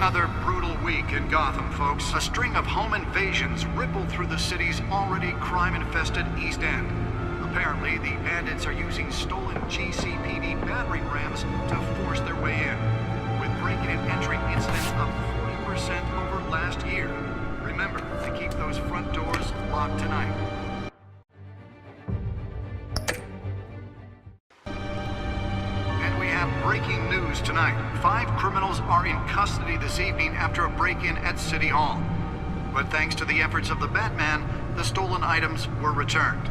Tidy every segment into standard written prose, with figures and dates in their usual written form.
another brutal week in Gotham, folks. A string of home invasions rippled through the city's already crime-infested East End. Apparently, the bandits are using stolen GCPD battering rams to force their way in, with breaking and entering incidents up 40% over last year. Remember to keep those front doors locked tonight. And we have breaking news tonight. 5 criminals are in custody this evening after a break-in at City Hall. But thanks to the efforts of the Batman, the stolen items were returned.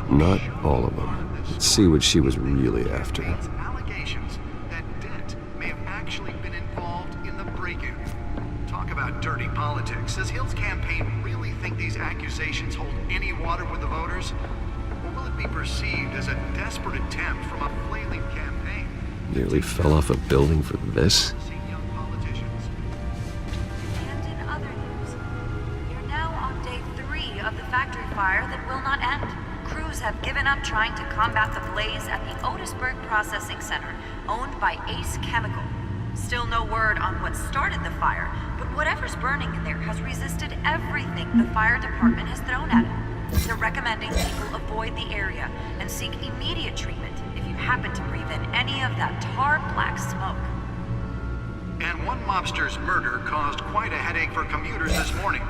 Not all of them. Let's see what she was really after. Allegations that Dent may have actually been involved in the break-in. Talk about dirty politics. Does Hill's campaign really think these accusations hold any water with the voters? Or will it be perceived as a desperate attempt from a flailing campaign? Nearly fell off a building for this? And in other news, you're now on day 3 of the factory fire that will not end. Crews have given up trying to combat the blaze at the Otisburg Processing Center, owned by Ace Chemical. Still no word on what started the fire, but whatever's burning in there has resisted everything the fire department has thrown at it. They're recommending people avoid the area and seek immediate treatment if you happen to breathe in any of that tar black smoke. And one mobster's murder caused quite a headache for commuters this morning.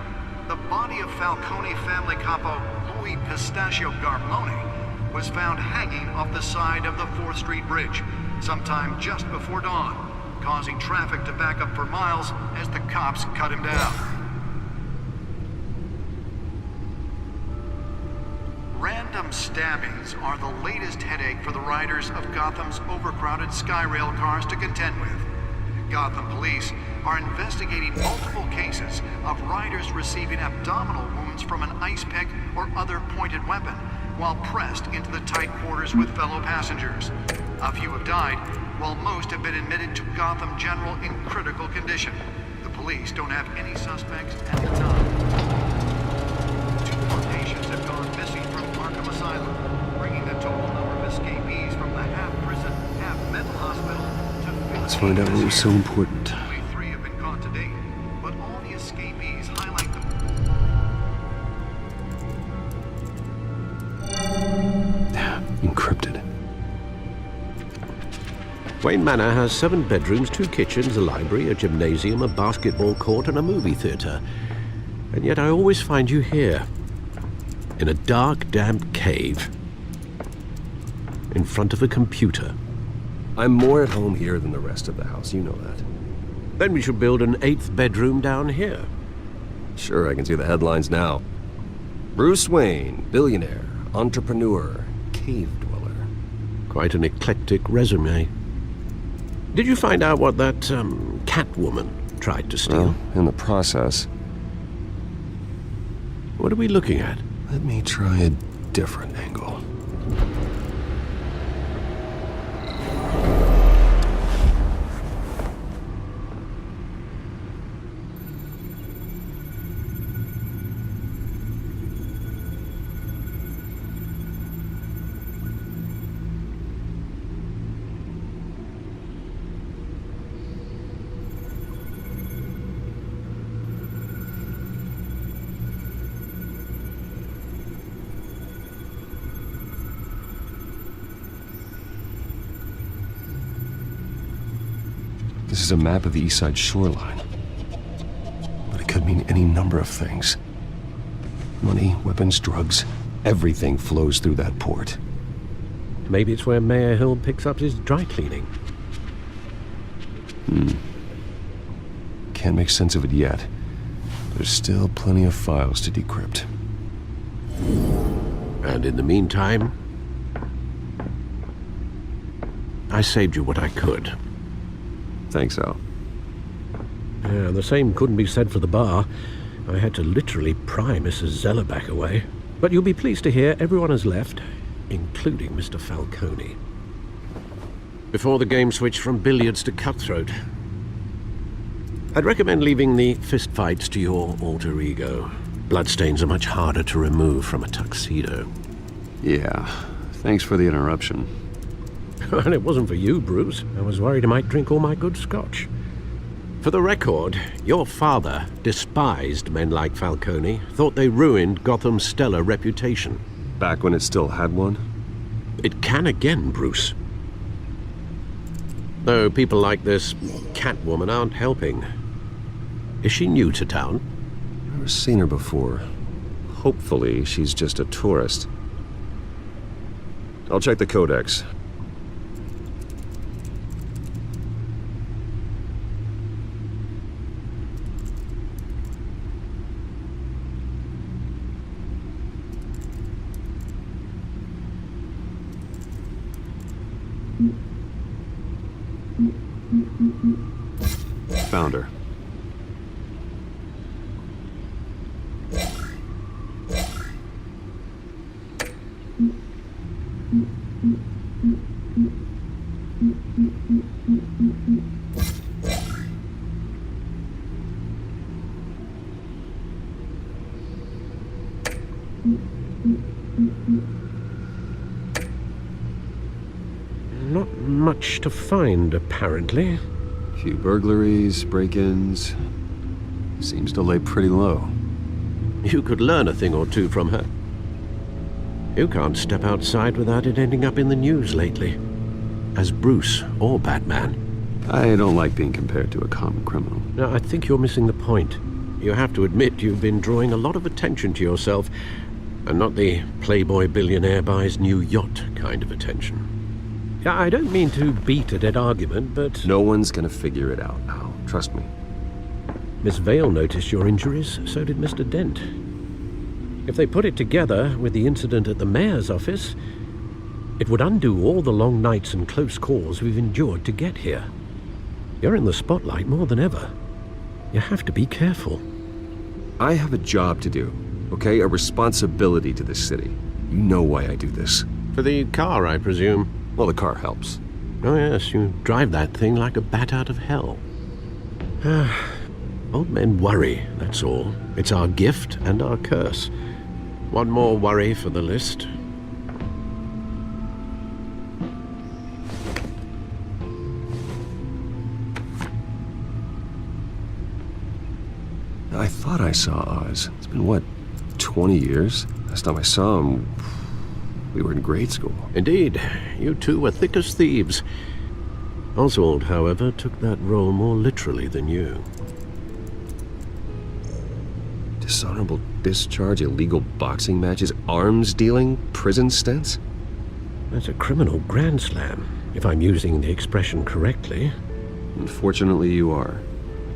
The body of Falcone family capo Louis Pistachio Garmone was found hanging off the side of the 4th Street Bridge sometime just before dawn, causing traffic to back up for miles as the cops cut him down. Random stabbings are the latest headache for the riders of Gotham's overcrowded Skyrail cars to contend with. Gotham police are investigating multiple cases of riders receiving abdominal wounds from an ice pick or other pointed weapon while pressed into the tight quarters with fellow passengers. A few have died, while most have been admitted to Gotham General in critical condition. The police don't have any suspects at the time. 2 more patients have gone missing from Arkham Asylum, bringing the total number of escapees from the half-prison, half-mental hospital to 15. Let's find out what was so important. Only 3 have been caught to date, but all the escapees highlight the... Encrypted. Wayne Manor has 7 bedrooms, 2 kitchens, a library, a gymnasium, a basketball court, and a movie theater. And yet I always find you here, in a dark, damp cave, in front of a computer. I'm more at home here than the rest of the house, you know that. Then we should build an 8th bedroom down here. Sure, I can see the headlines now. Bruce Wayne, billionaire, entrepreneur, cave dweller. Quite an eclectic resume. Did you find out what that, Catwoman tried to steal? Well, in the process. What are we looking at? Let me try a different angle. This is a map of the East Side shoreline. But it could mean any number of things. Money, weapons, drugs, everything flows through that port. Maybe it's where Mayor Hill picks up his dry cleaning. Can't make sense of it yet. There's still plenty of files to decrypt. And in the meantime, I saved you what I could. Thanks, Al. Yeah, the same couldn't be said for the bar. I had to literally pry Mrs. Zellerback away. But you'll be pleased to hear everyone has left, including Mr. Falcone. Before the game switched from billiards to cutthroat. I'd recommend leaving the fistfights to your alter ego. Bloodstains are much harder to remove from a tuxedo. Yeah, thanks for the interruption. And it wasn't for you, Bruce. I was worried I might drink all my good scotch. For the record, your father despised men like Falcone, thought they ruined Gotham's stellar reputation. Back when it still had one? It can again, Bruce. Though people like this Catwoman aren't helping. Is she new to town? Never seen her before. Hopefully, she's just a tourist. I'll check the codex. Found her. Not much to find, apparently. Few burglaries, break-ins. Seems to lay pretty low. You could learn a thing or two from her. You can't step outside without it ending up in the news lately. As Bruce or Batman. I don't like being compared to a common criminal. Now, I think you're missing the point. You have to admit you've been drawing a lot of attention to yourself, and not the playboy billionaire buys new yacht kind of attention. Yeah, I don't mean to beat a dead argument, but... No one's gonna figure it out, Al. Trust me. Miss Vale noticed your injuries, so did Mr. Dent. If they put it together with the incident at the mayor's office, it would undo all the long nights and close calls we've endured to get here. You're in the spotlight more than ever. You have to be careful. I have a job to do, okay? A responsibility to this city. You know why I do this. For the car, I presume. Well, the car helps. Oh yes, you drive that thing like a bat out of hell. Old men worry, that's all. It's our gift and our curse. One more worry for the list. I thought I saw Oz. It's been, what, 20 years? Last time I saw him, we were in grade school. Indeed, you two were thick as thieves. Oswald, however, took that role more literally than you. Dishonorable discharge, illegal boxing matches, arms dealing, prison stints? That's a criminal grand slam, if I'm using the expression correctly. Unfortunately, you are.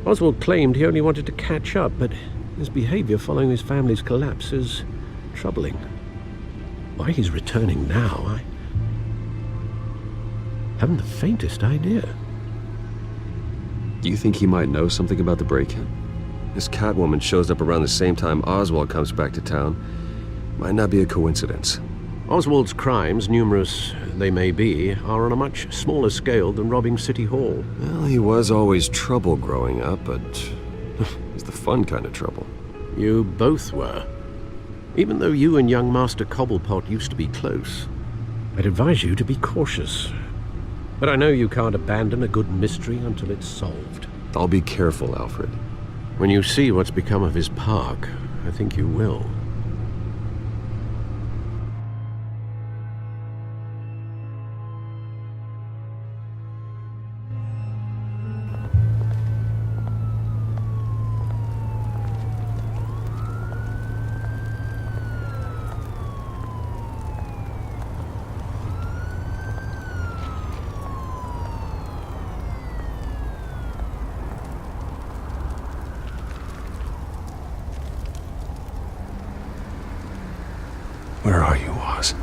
Oswald claimed he only wanted to catch up, but his behavior following his family's collapse is troubling. Why he's returning now, I haven't the faintest idea. Do you think he might know something about the break-in? This Catwoman shows up around the same time Oswald comes back to town. Might not be a coincidence. Oswald's crimes, numerous they may be, are on a much smaller scale than robbing City Hall. Well, he was always trouble growing up, but he's the fun kind of trouble. You both were. Even though you and young Master Cobblepot used to be close. I'd advise you to be cautious. But I know you can't abandon a good mystery until it's solved. I'll be careful, Alfred. When you see what's become of his park, I think you will. Where are you, Oz?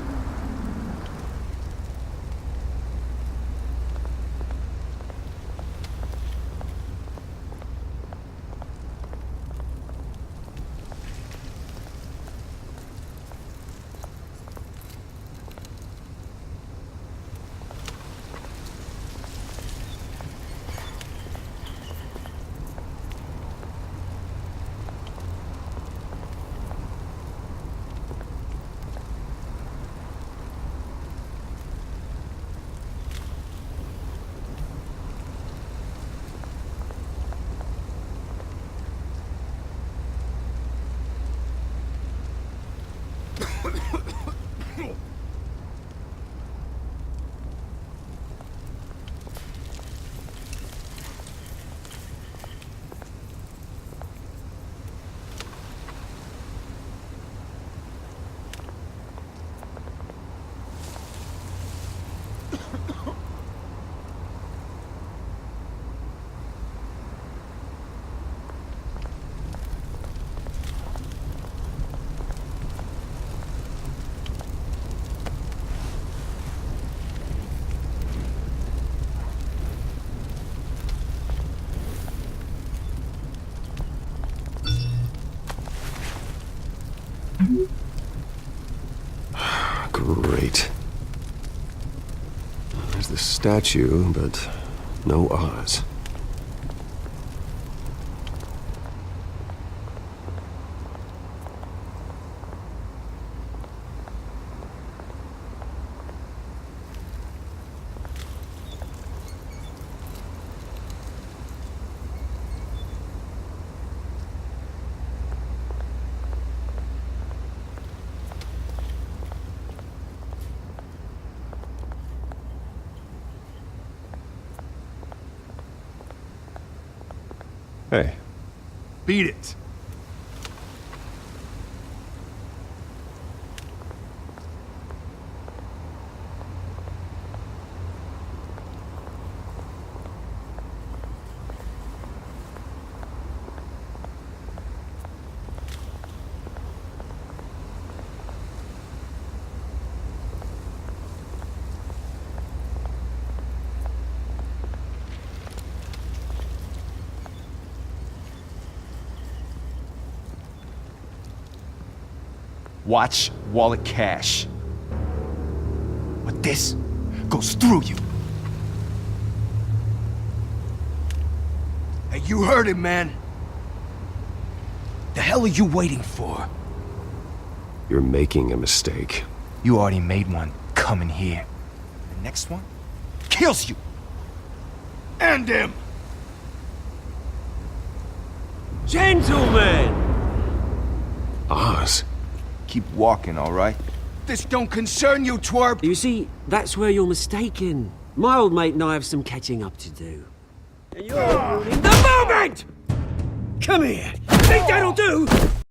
Great. There's the statue, but no Oz. Hey. Beat it. Watch wallet cash. But this goes through you. Hey, you heard it, man. The hell are you waiting for? You're making a mistake. You already made one coming here. The next one kills you. And him. Gentlemen! Oz? Keep walking, all right? This don't concern you, twerp. You see, that's where you're mistaken. My old mate and I have some catching up to do. And you're ruining the moment! Come here! Think that'll do?